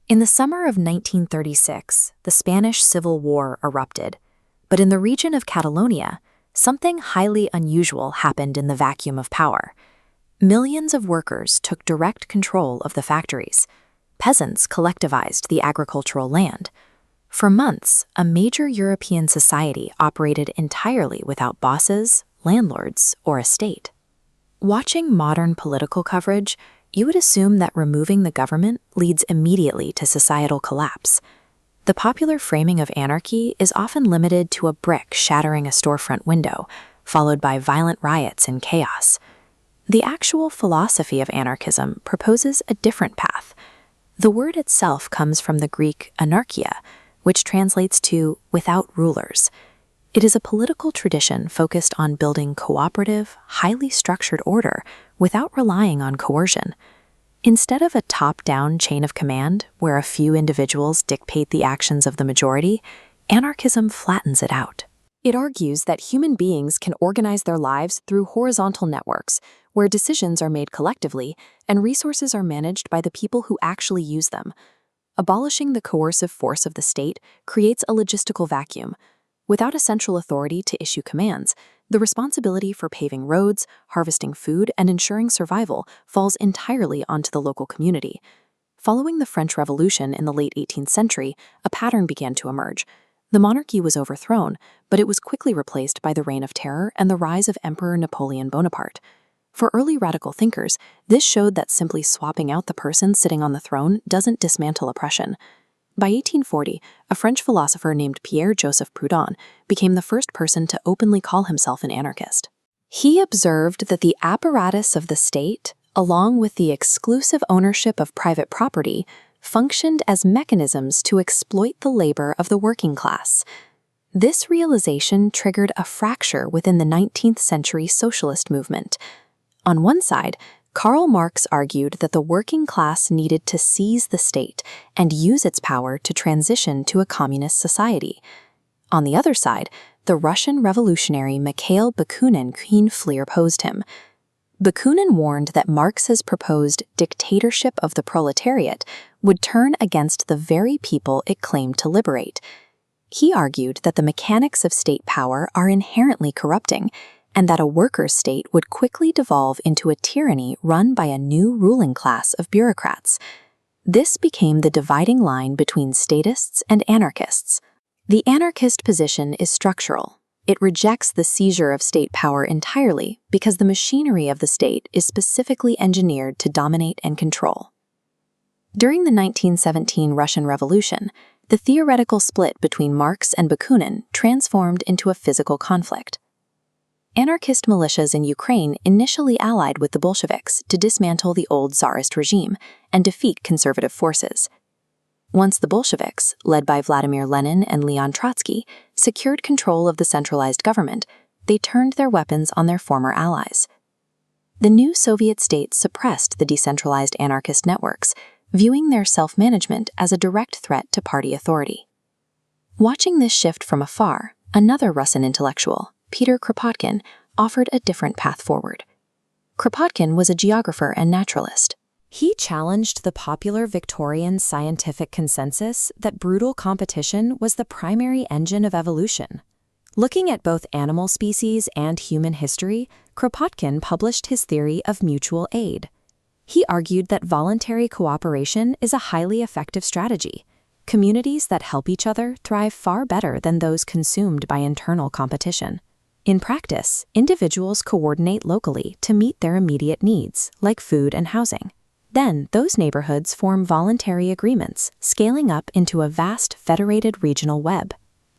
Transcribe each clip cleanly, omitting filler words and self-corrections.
In the summer of 1936, the Spanish Civil War erupted, but in the region of Catalonia, something highly unusual happened in the vacuum of power. Millions of workers took direct control of the factories. Peasants collectivized the agricultural land. For months, a major European society operated entirely without bosses, landlords, or a state. Watching modern political coverage, you would assume that removing the government leads immediately to societal collapse. The popular framing of anarchy is often limited to a brick shattering a storefront window, followed by violent riots and chaos. The actual philosophy of anarchism proposes a different path. The word itself comes from the Greek anarchia, which translates to without rulers. It is a political tradition focused on building cooperative, highly structured order without relying on coercion. Instead of a top-down chain of command where a few individuals dictate the actions of the majority, anarchism flattens it out. It argues that human beings can organize their lives through horizontal networks, where decisions are made collectively and resources are managed by the people who actually use them. Abolishing the coercive force of the state creates a logistical vacuum. Without a central authority to issue commands, the responsibility for paving roads, harvesting food, and ensuring survival falls entirely onto the local community. Following the French Revolution in the late 18th century, a pattern began to emerge. The monarchy was overthrown, but it was quickly replaced by the Reign of Terror and the rise of Emperor Napoleon Bonaparte. For early radical thinkers, this showed that simply swapping out the person sitting on the throne doesn't dismantle oppression. By 1840, a French philosopher named Pierre-Joseph Proudhon became the first person to openly call himself an anarchist. He observed that the apparatus of the state, along with the exclusive ownership of private property, functioned as mechanisms to exploit the labor of the working class. This realization triggered a fracture within the 19th century socialist movement. On one side, Karl Marx argued that the working class needed to seize the state and use its power to transition to a communist society. On the other side, the Russian revolutionary Mikhail Bakunin keenly opposed him. Bakunin warned that Marx's proposed dictatorship of the proletariat would turn against the very people it claimed to liberate. He argued that the mechanics of state power are inherently corrupting, and that a workers' state would quickly devolve into a tyranny run by a new ruling class of bureaucrats. This became the dividing line between statists and anarchists. The anarchist position is structural. It rejects the seizure of state power entirely because the machinery of the state is specifically engineered to dominate and control. During the 1917 Russian Revolution, the theoretical split between Marx and Bakunin transformed into a physical conflict. Anarchist militias in Ukraine initially allied with the Bolsheviks to dismantle the old Tsarist regime and defeat conservative forces. Once the Bolsheviks, led by Vladimir Lenin and Leon Trotsky, secured control of the centralized government, they turned their weapons on their former allies. The new Soviet states suppressed the decentralized anarchist networks, viewing their self-management as a direct threat to party authority. Watching this shift from afar, another Russian intellectual, Peter Kropotkin, offered a different path forward. Kropotkin was a geographer and naturalist. He challenged the popular Victorian scientific consensus that brutal competition was the primary engine of evolution. Looking at both animal species and human history, Kropotkin published his theory of mutual aid. He argued that voluntary cooperation is a highly effective strategy. Communities that help each other thrive far better than those consumed by internal competition. In practice, individuals coordinate locally to meet their immediate needs, like food and housing. Then, those neighborhoods form voluntary agreements, scaling up into a vast federated regional web.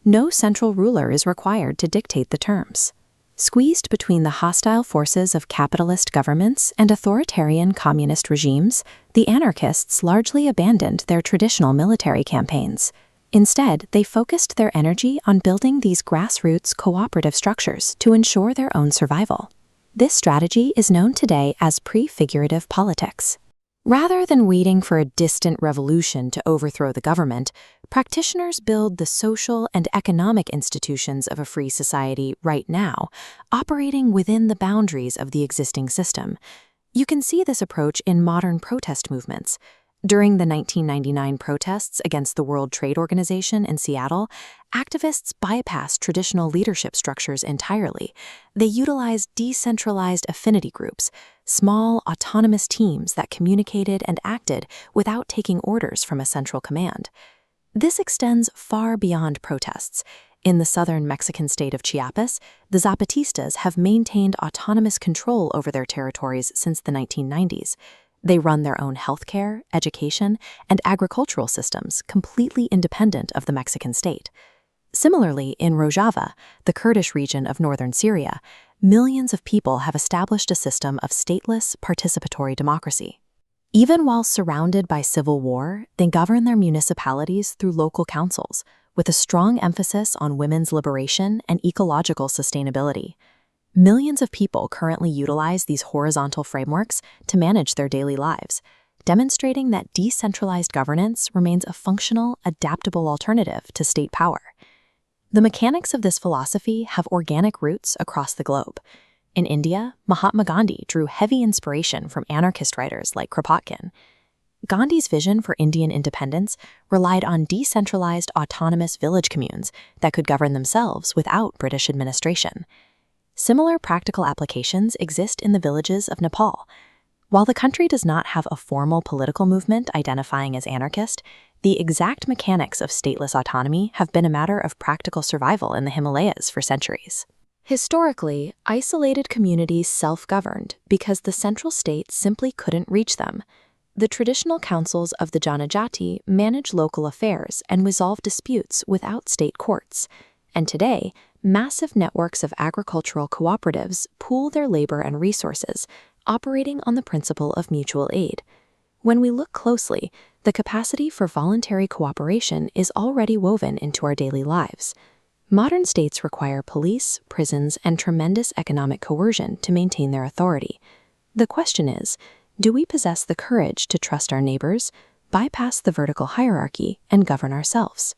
No central ruler is required to dictate the terms. Squeezed between the hostile forces of capitalist governments and authoritarian communist regimes, the anarchists largely abandoned their traditional military campaigns. Instead, they focused their energy on building these grassroots cooperative structures to ensure their own survival. This strategy is known today as prefigurative politics. Rather than waiting for a distant revolution to overthrow the government, practitioners build the social and economic institutions of a free society right now, operating within the boundaries of the existing system. You can see this approach in modern protest movements. During the 1999 protests against the World Trade Organization in Seattle, activists bypassed traditional leadership structures entirely. They utilized decentralized affinity groups, small, autonomous teams that communicated and acted without taking orders from a central command. This extends far beyond protests. In the southern Mexican state of Chiapas, the Zapatistas have maintained autonomous control over their territories since the 1990s. They run their own healthcare, education, and agricultural systems completely independent of the Mexican state. Similarly, in Rojava, the Kurdish region of northern Syria, millions of people have established a system of stateless, participatory democracy. Even while surrounded by civil war, they govern their municipalities through local councils, with a strong emphasis on women's liberation and ecological sustainability. Millions of people currently utilize these horizontal frameworks to manage their daily lives, demonstrating that decentralized governance remains a functional, adaptable alternative to state power. The mechanics of this philosophy have organic roots across the globe. In India, Mahatma Gandhi drew heavy inspiration from anarchist writers like Kropotkin. Gandhi's vision for Indian independence relied on decentralized autonomous village communes that could govern themselves without British administration. Similar practical applications exist in the villages of Nepal. While the country does not have a formal political movement identifying as anarchist, the exact mechanics of stateless autonomy have been a matter of practical survival in the Himalayas for centuries. Historically, isolated communities self-governed because the central state simply couldn't reach them. The traditional councils of the Janajati manage local affairs and resolve disputes without state courts. And today, massive networks of agricultural cooperatives pool their labor and resources, operating on the principle of mutual aid. When we look closely, the capacity for voluntary cooperation is already woven into our daily lives. Modern states require police, prisons, and tremendous economic coercion to maintain their authority. The question is, do we possess the courage to trust our neighbors, bypass the vertical hierarchy, and govern ourselves?